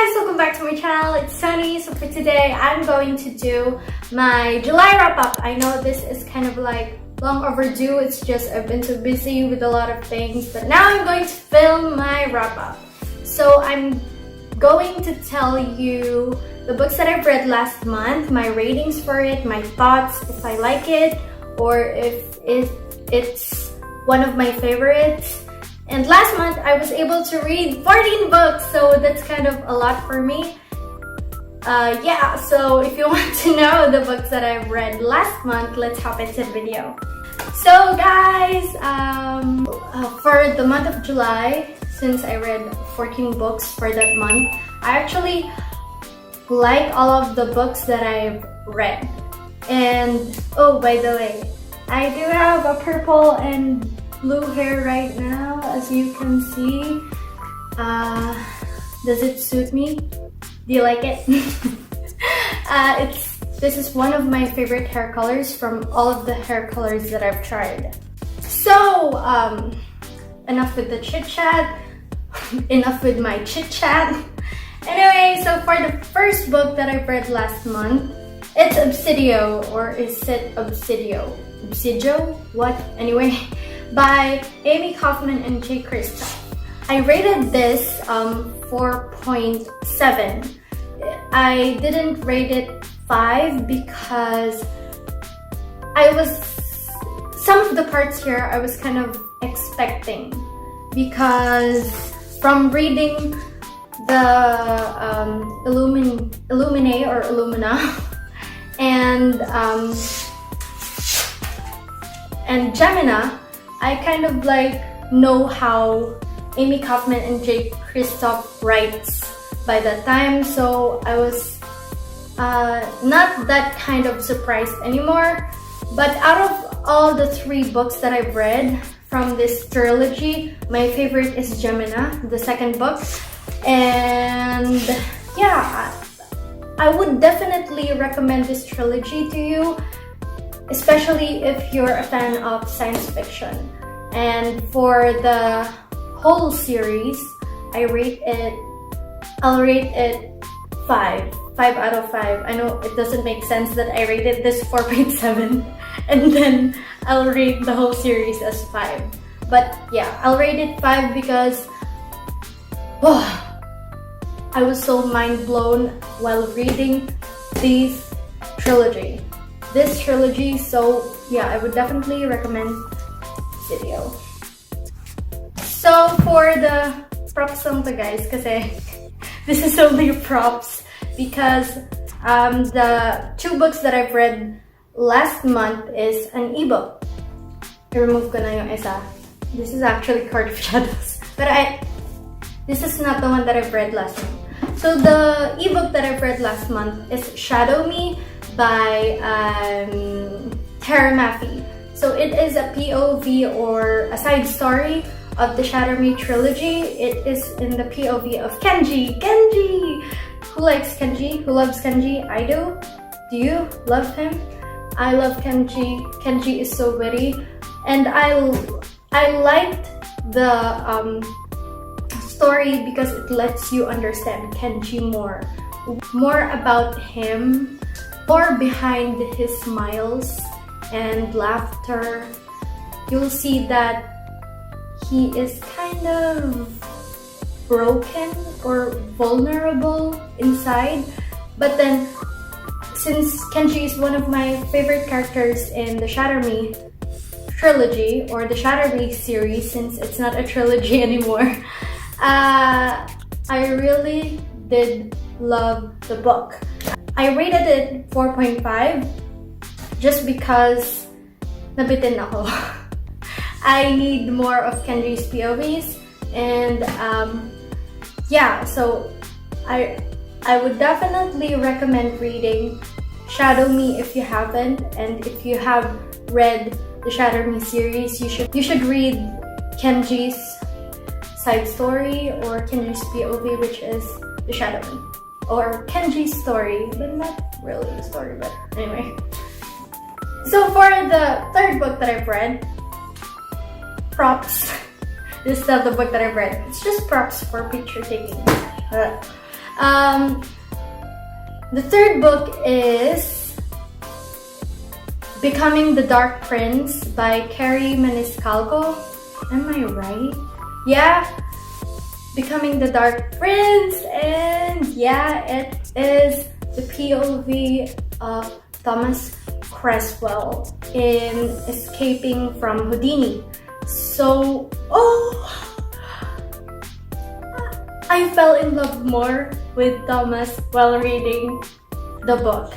guys, welcome back to my channel. It's Sunny. So for today, I'm going to do my July wrap-up. I know this is kind of like long overdue. It's just I've been so busy with a lot of things, but now I'm going to film my wrap-up. So I'm going to tell you the books that I've read last month, my ratings for it, my thoughts, if I like it, or if it's one of my favorites. And last month, I was able to read 14 books, so that's kind of a lot for me. Yeah, so if you want to know the books that I've read last month, let's hop into the video. So guys, for the month of July, since I read 14 books for that month, I actually like all of the books that I've read. And, oh, by the way, I do have a purple and blue hair right now, as you can see. Does it suit me? Do you like it? This is one of my favorite hair colors from all of the hair colors that I've tried. So, enough with the chit chat. Enough with my chit chat. Anyway, so for the first book that I've read last month, it's Obsidio, or is it Obsidio? Obsidio? What? Anyway, by Amy Kaufman and J. Kristoff. I rated this 4.7. I didn't rate it 5 because some of the parts here I was kind of expecting, because from reading the Illumine or Illumina and Gemina, I kind of like know how Amy Kaufman and J. Kristoff writes by that time, so I was not that kind of surprised anymore. But out of all the 3 books that I've read from this trilogy, my favorite is Gemina, the second book. And yeah, I would definitely recommend this trilogy to you, especially if you're a fan of science fiction. And for the whole series, I'll rate it 5 out of 5. I know it doesn't make sense that I rated this 4.7 and then I'll rate the whole series as 5. But yeah, I'll rate it 5 because I was so mind blown while reading this trilogy. So yeah, I would definitely recommend video. So for the props lang to guys, kasi this is only props because the 2 books that I've read last month is an ebook. I-remove ko na yung isa. This is actually Court of Shadows. But this is not the one that I've read last month. So the ebook that I've read last month is Shadow Me by Tara Maffey. So it is a POV or a side story of the Shadow Me trilogy. It is in the POV of Kenji. Kenji! Who likes Kenji? Who loves Kenji? I do. Do you love him? I love Kenji. Kenji is so witty. And I liked the story because it lets you understand Kenji more about him, more behind his smiles and laughter. You'll see that he is kind of broken or vulnerable inside. But then, since Kenji is one of my favorite characters in the Shatter Me trilogy, or the Shatter Me series, since it's not a trilogy anymore, I really did love the book. I rated it 4.5 just because nabitin ako. I need more of Kenji's POVs, and yeah, so I would definitely recommend reading Shadow Me if you haven't, and if you have read the Shadow Me series, you should read Kenji's side story or Kenji's POV, which is the Shadow Me, or Kenji's story, but not really a story, but anyway. So for the 3rd book that I've read, props. This is not the book that I've read. It's just props for picture taking. The third book is Becoming the Dark Prince by Carrie Maniscalco. Am I right? Yeah, Becoming the Dark Prince, and yeah, it is the POV of Thomas Creswell in escaping from Houdini. So, I fell in love more with Thomas while reading the book.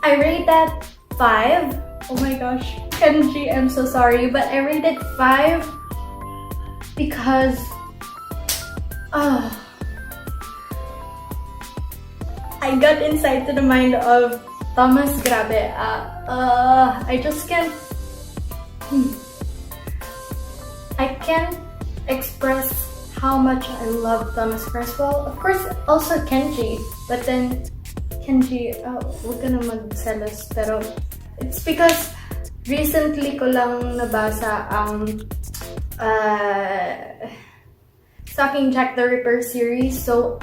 I rate that 5. Oh my gosh, Kenji, I'm so sorry, but I rated 5 because I got inside to the mind of Thomas. Grabe. I just can't. I can't express how much I love Thomas Creswell. Of course, also Kenji. But then, Kenji, huwag ka na magselos. Pero, it's because recently ko lang nabasa ang Stalking Jack the Ripper series. So,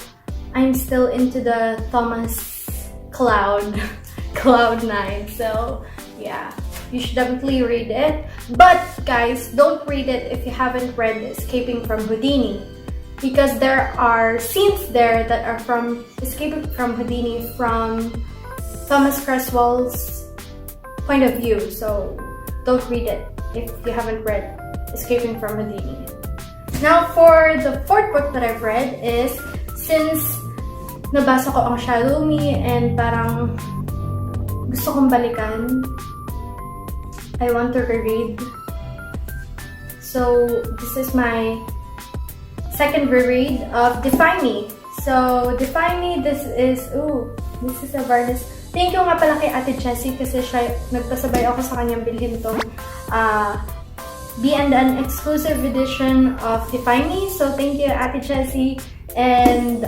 I'm still into the Thomas Cloud 9. So, yeah. You should definitely read it. But guys, don't read it if you haven't read Escaping from Houdini, because there are scenes there that are from Escaping from Houdini from Thomas Creswell's point of view. So don't read it if you haven't read Escaping from Houdini. Now for the fourth book that I've read is, since nabasa ko ang Shadow Me and parang gusto kong balikan, I want to reread. So this is my second reread of Defy Me. So Defy Me, this is a Vargas. Thank you nga pala kay Ate Jessie kasi siya nagpasabay ako sa kanyang bilhin tong B&N exclusive edition of Defy Me. So thank you, Ate Jessie. And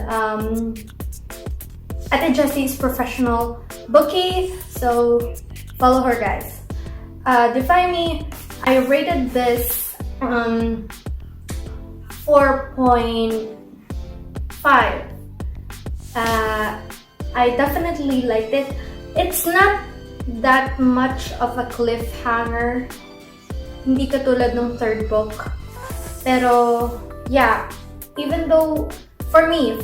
Ate Jessie is professional bookie, so follow her, guys. Defy Me, I rated this 4.5. I definitely liked it. It's not that much of a cliffhanger, hindi katulad ng third book. Pero yeah, even though for me,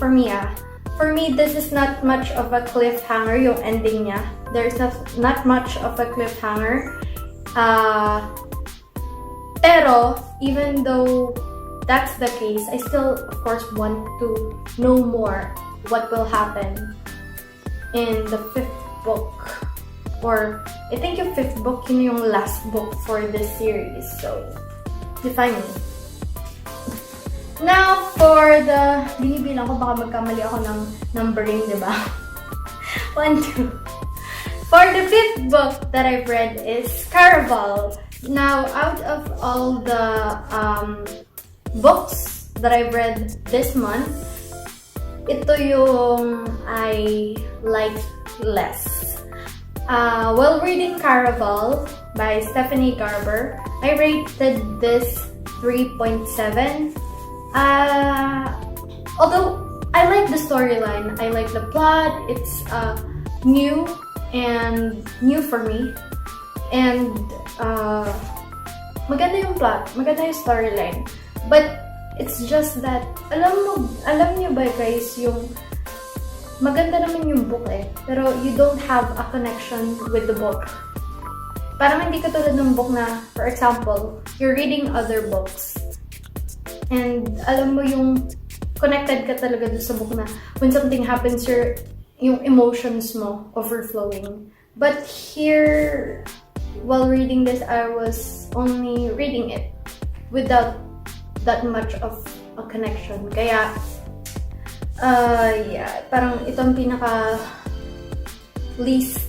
this is not much of a cliffhanger, yung ending niya. There's not much of a cliffhanger. Pero, even though that's the case, I still, of course, want to know more what will happen in the fifth book. Or, I think yung fifth book, yun yung last book for this series. So, Defy Me. Now, for the... Binibilang ko, baka magkamali ako ng numbering, diba? 1, 2. For the fifth book that I've read is Caraval. Now, out of all the books that I've read this month, ito yung I like less. While reading Caraval by Stephanie Garber, I rated this 3.7. Although I like the storyline, I like the plot, it's new for me. And maganda yung plot, maganda yung storyline. But it's just that, alam niyo ba guys, yung maganda naman yung book pero you don't have a connection with the book. Parang hindi katulad ng book na, for example, you're reading other books and alam mo yung connected ka talaga doon sa book na when something happens, yung emotions mo overflowing. But here, while reading this, I was only reading it without that much of a connection. Kaya, yeah, parang itong pinaka least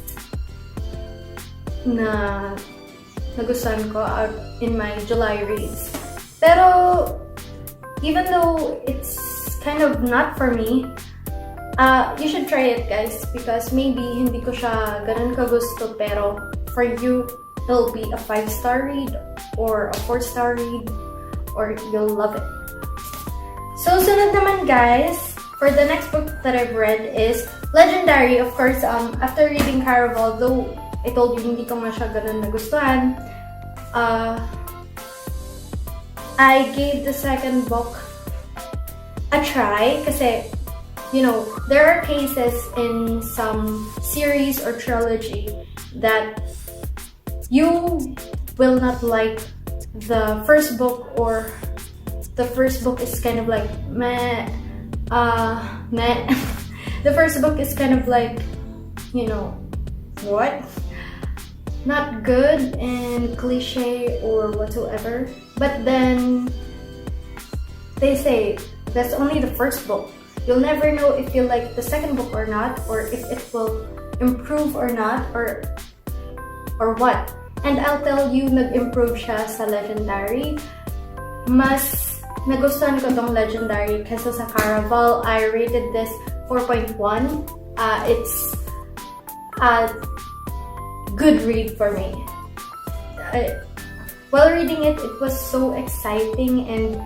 na nagustuhan ko out in my July reads. Pero, even though it's kind of not for me, you should try it, guys, because maybe hindi ko siya ganun kagusto, pero for you, it'll be a 5-star read or a 4-star read, or you'll love it. So, sunod naman, guys, For the next book that I've read is Legendary. Of course, after reading Caraval, though I told you hindi ko nga siya ganun nagustuhan, I gave the second book a try kasi, you know, there are cases in some series or trilogy that you will not like the first book, or the first book is kind of like meh. The first book is kind of like, you know, what? Not good and cliche or whatsoever. But then they say that's only the first book. You'll never know if you like the second book or not, or if it will improve or not, or what. And I'll tell you, nag-improve siya sa Legendary. Mas nagustuhan ko tong Legendary kaysa sa Caraval. I rated this 4.1. It's a good read for me. While reading it, it was so exciting, and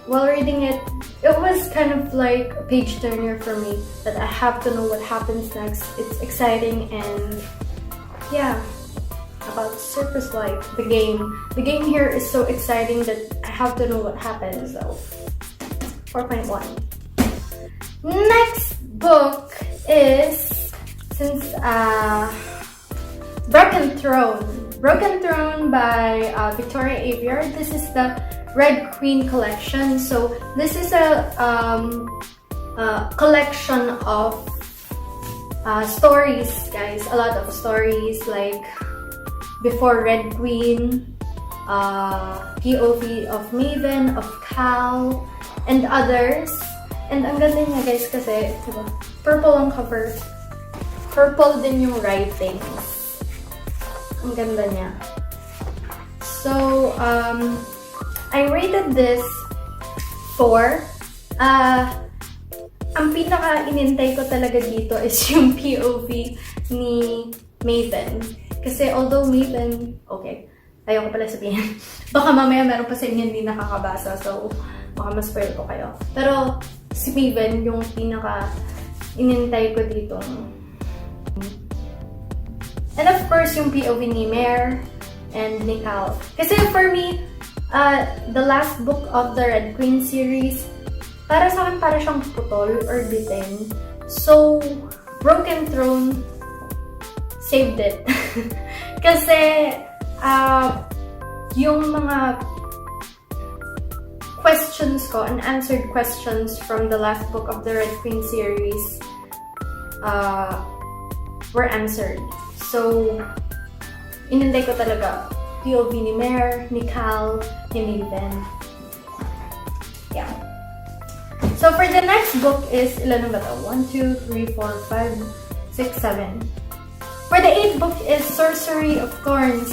while reading it, it was kind of like a page turner for me, that I have to know what happens next. It's exciting, and yeah, about Circus Life, the game. The game here is so exciting that I have to know what happens, so 4.1. Next book is, Broken Throne by Victoria Aveyard. This is the Red Queen collection. So this is a collection of stories, guys. A lot of stories like Before Red Queen, POV of Maven, of Cal, and others. And ang ganda niya, guys, kasi diba, purple ang cover. Purple din yung writing. Ang ganda niya. So, I rated this 4. Ang pinaka-inintay ko talaga dito is yung POV ni Maven. Kasi although Maven, okay, ayoko pala sabihin. Baka mamaya meron pa sa inyo hindi nakakabasa, so baka ma-spoil ko kayo. Pero si Maven yung pinaka-inintay ko dito. And of course, yung POV ni Mare and ni Cal. Kasi for me, the last book of the Red Queen series, para sa akin, para siyang putol or bitin. So, Broken Throne saved it. Kasi, yung mga questions ko, unanswered questions from the last book of the Red Queen series were answered. So, inintay ko talaga POV ni Mare, ni Cal, ni Maven. Yeah. So, for the next book is, ilan na ba ito? 1, 2, 3, 4, 5, 6, 7. For the 8th book is Sorcery of Thorns.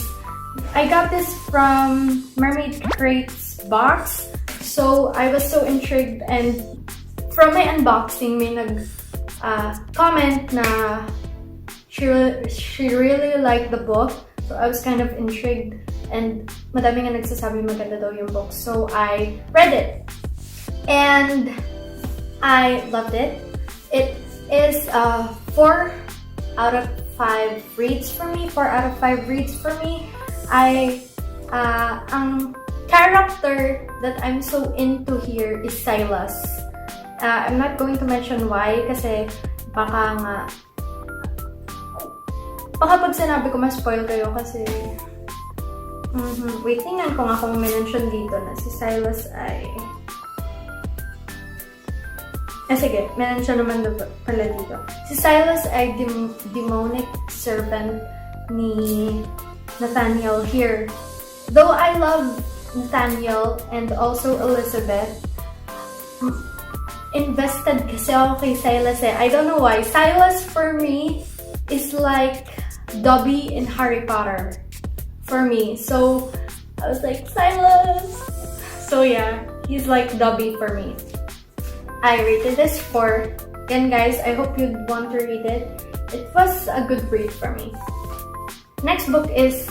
I got this from Mermaid Crate's box. So, I was so intrigued, and from my unboxing, may comment na she really liked the book. So, I was kind of intrigued, and madami nga nagsasabi maganda daw yung book. So, I read it, and I loved it. It is 4 out of 5 reads for me. 4 out of 5 reads for me. Ang character that I'm so into here is Silas. I'm not going to mention why, kasi baka pag sinabi ko, ma-spoil kayo kasi wait, tingnan ko nga kung mention dito na si Silas ay sige, mention naman pala dito. Si Silas ay demonic servant ni Nathaniel here. Though I love Nathaniel and also Elizabeth, invested kasi ako kay Silas eh. I don't know why. Silas for me is like Dobby in Harry Potter for me. So, I was like, Silas! So yeah, he's like Dobby for me. I rated this 4. Again, guys, I hope you'd want to read it. It was a good read for me. Next book is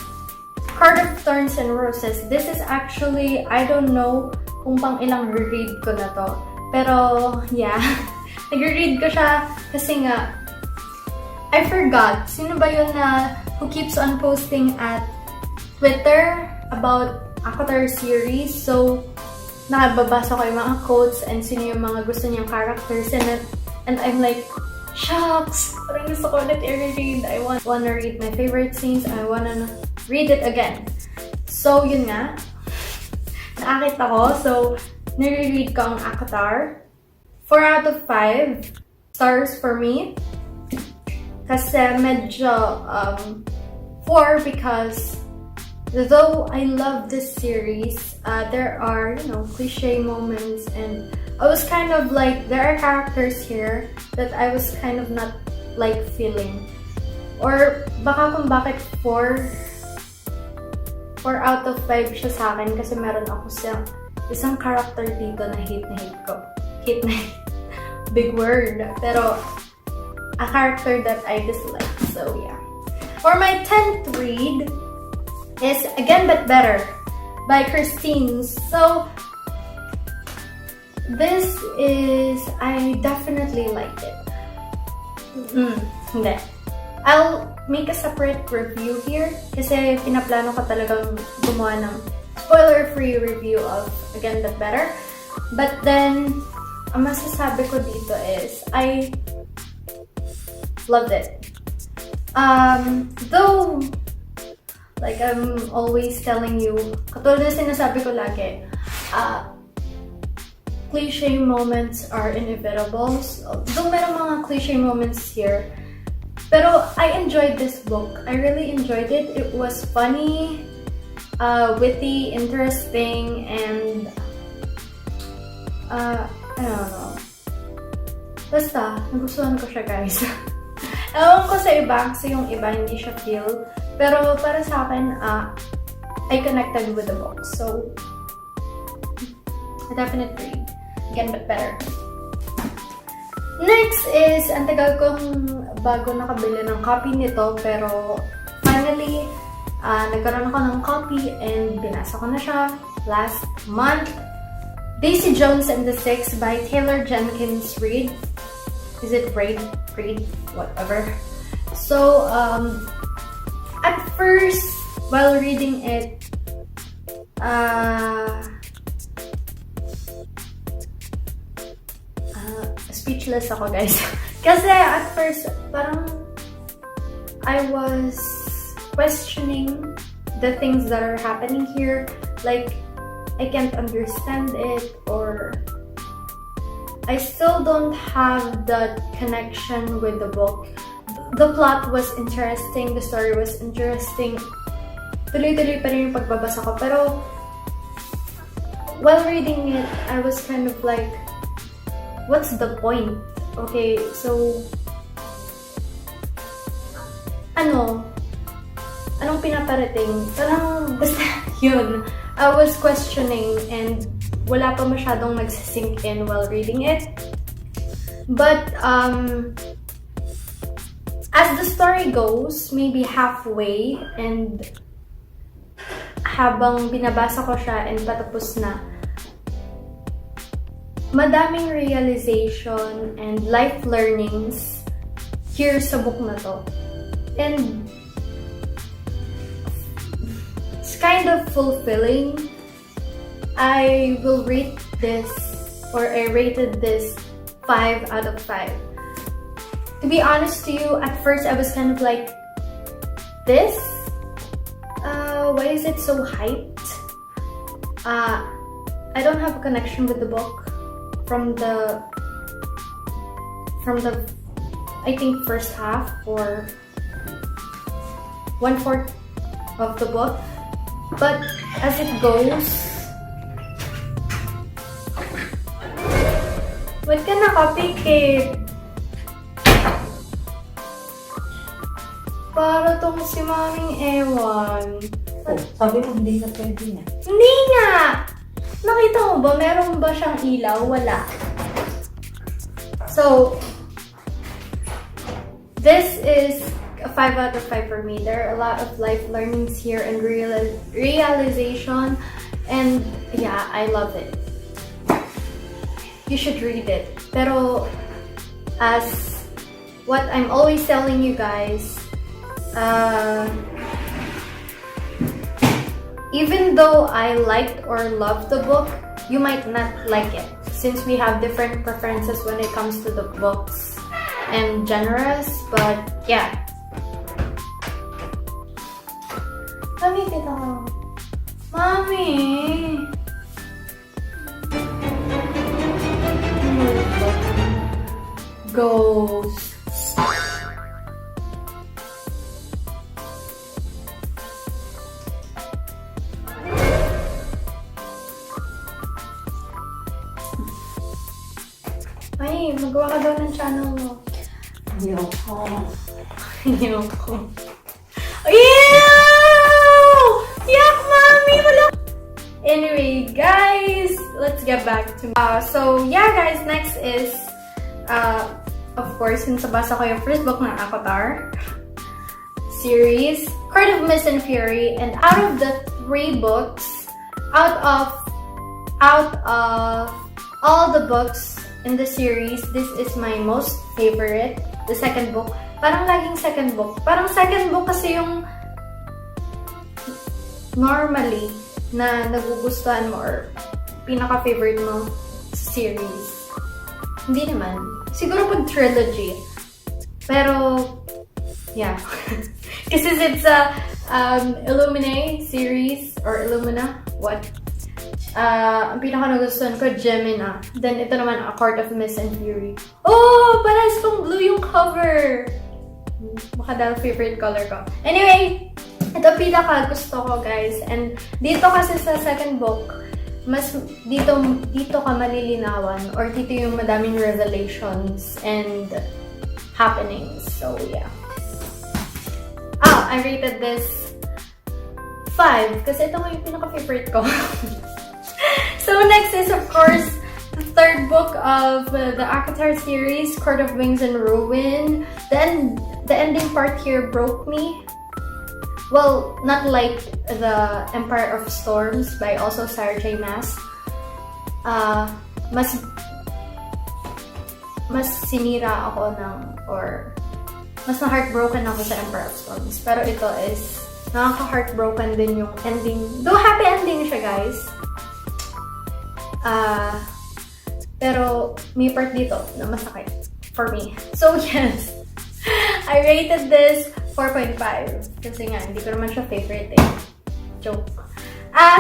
Court of Thorns and Roses. This is actually, I don't know kung pang ilang reread ko na to. Pero, yeah. Nag-read ko siya kasi nga, I forgot. Sino ba yun na who keeps on posting at Twitter about Avatar series? So, nakababasa ko yung mga quotes and sino yung mga gusto niyang characters in it. And I'm like, shucks! Parang gusto ko ulit i-read. I wanna read my favorite scenes. I wanna read it again. So, yun nga. Naakit ako. So, nire-read ko ang Avatar. 4 out of 5 stars for me. Kasi medyo 4 because though I love this series, there are, cliche moments, and I was kind of like, there are characters here that I was kind of not like feeling. Or baka kung bakit 4 out of 5 siya sa akin kasi meron ako isang character dito na hate ko. Hate na hate. Big word. Pero a character that I dislike. So yeah. For my 10th read is Again But Better by Christine. So this is, I definitely liked it. Hindi. I'll make a separate review here kasi pinaplano ko talagang gumawa ng spoiler-free review of Again But Better. But then, ang masasabi ko dito is, I loved it. Though, like I'm always telling you, katulad na sinasabi ko lagi, cliche moments are inevitable. So, though meron mga cliche moments here, pero I enjoyed this book. I really enjoyed it. It was funny, witty, interesting, and I don't know. Basta, nagustuhan ko siya, guys. Ewan ko sa iba, kasi yung iba hindi siya feel. Pero para sa akin, I connected with the book. So, a definite read. Again But Better. Next is, ang tagal kong bago nakabili ng copy nito, pero finally, nagkaroon ako ng copy and binasa ko na siya last month. Daisy Jones and the Six by Taylor Jenkins Reid. Is it Reid? Whatever. So, at first, while reading it, speechless ako, guys. Kasi at first, parang I was questioning the things that are happening here. Like, I can't understand it, or I still don't have that connection with the book. The plot was interesting, the story was interesting. Tuloy-tuloy pa rin yung pagbabasa ko. Pero, while reading it, I was kind of like, what's the point? Okay, so, anong pinaparating? Parang, basta yun. I was questioning and wala pa masyadong nagsisink in while reading it. But, as the story goes, maybe halfway, and habang binabasa ko siya and patapos na, madaming realization and life learnings here sa book na to. And it's kind of fulfilling. I will rate this, or I rated this 5 out of 5. To be honest to you, at first I was kind of like, this? Why is it so hyped? I don't have a connection with the book from the I think first half or 1/4 of the book. But as it goes, ba't ka nakapikit? Para tong si Maming Ewan. Oh, sabi mo hindi ka pwede niya. Hindi nga! Nakita mo ba? Meron ba siyang ilaw? Wala. So, this is a 5 out of 5 for me. There are a lot of life learnings here and realization. And yeah, I love it. you should read it. Pero, as what I'm always telling you guys, even though I liked or loved the book, you might not like it, since we have different preferences when it comes to the books and genres. But yeah. Mami, tita ko. Mami! Ghosts. Ay, magawa ka daw ng channel mo. Ayoko. Ayoko. Ew! Yuck, Mommy! Wala. Anyway, guys, let's get back to so yeah, guys, next is of course, since nabasa ko yung first book ng Avatar series, Court of Mist and Fury, and out of the 3 books, out of all the books in the series, this is my most favorite. The second book. Parang laging second book. Parang second book kasi yung normally na nagugustuhan mo or pinaka-favorite mo sa series. Hindi naman. Siguro pag trilogy. Pero, yeah. Kasi it's a Illumine series or Illumina. What? Ang pinaka-nagustuhan ko, Gemina. Then, ito naman, A Court of Mist and Fury. Oh! Parehas pang blue yung cover! Baka dahil favorite color ko. Anyway, ito pinaka-gusto ko, guys. And dito kasi sa second book, mas dito ka malilinawan or dito yung madaming revelations and happenings. So, yeah. I rated this 5 kasi ito yung pinaka-favorite ko. So next is, of course, the third book of the Avatar series, Court of Wings and Ruin. Then the ending part here broke me. Well, not like the Empire of Storms by also Sarah J. Maas. Mas sinira ako mas na-heartbroken ako sa Empire of Storms. Pero ito is nakaka-heartbroken din yung ending. Though happy ending siya, guys. Pero may part dito na masakit for me. So yes, I rated this 4.5 kasi nga hindi ko naman siya favorite eh. Joke.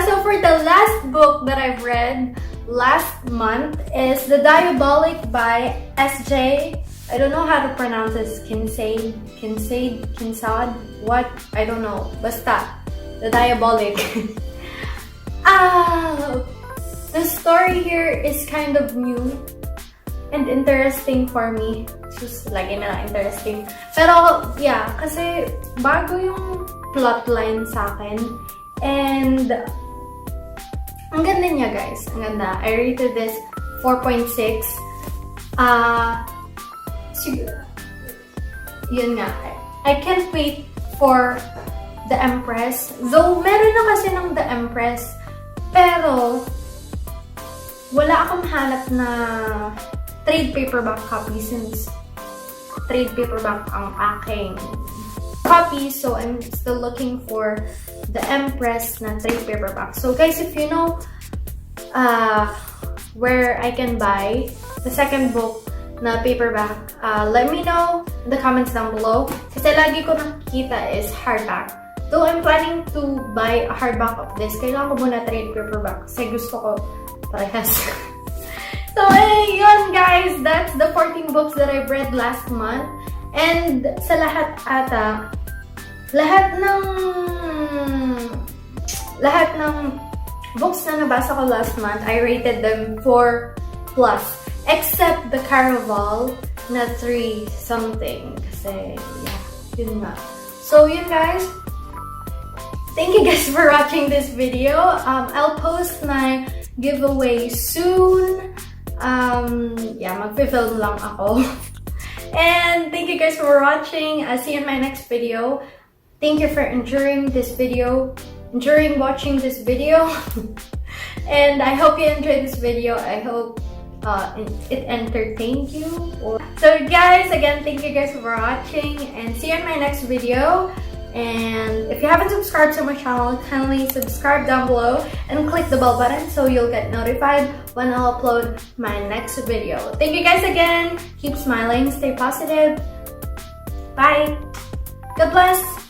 So for the last book that I've read last month is The Diabolic by S.J. I don't know how to pronounce this. Kinsade, what? I don't know. Basta, The Diabolic. The story here is kind of new and interesting for me. Just lagi na lang interesting. Pero, yeah, kasi bago yung plotline sa akin. And, ang ganda niya, guys. Ang ganda. I rated this 4.6. Yun nga. I can't wait for The Empress. Though, meron na kasi ng The Empress. Pero, wala akong hanap na trade paperback copy since trade paperback ang aking copy. So, I'm still looking for The Empress na trade paperback. So, guys, if you know where I can buy the second book na paperback, let me know in the comments down below. Kasi lagi ko nakikita is hardback. Though I'm planning to buy a hardback of this, kailangan ko muna trade paperback kasi gusto ko parehas. So, yun guys, that's the 14 books that I've read last month. And sa lahat ata, lahat ng books na nabasa ko last month, I rated them 4+. Except the Caraval na 3 something. Kasi, yeah, yun nga. So, yun guys. Thank you guys for watching this video. I'll post my giveaway soon. Yeah, mag-film lang ako. And thank you guys for watching. I'll see you in my next video. Thank you for enduring watching this video. And I hope you enjoyed this video. I hope it entertained you. So guys, again, thank you guys for watching, and see you in my next video. And if you haven't subscribed to my channel, kindly subscribe down below and click the bell button so you'll get notified when I'll upload my next video. Thank you guys again. Keep smiling, stay positive. Bye. God bless.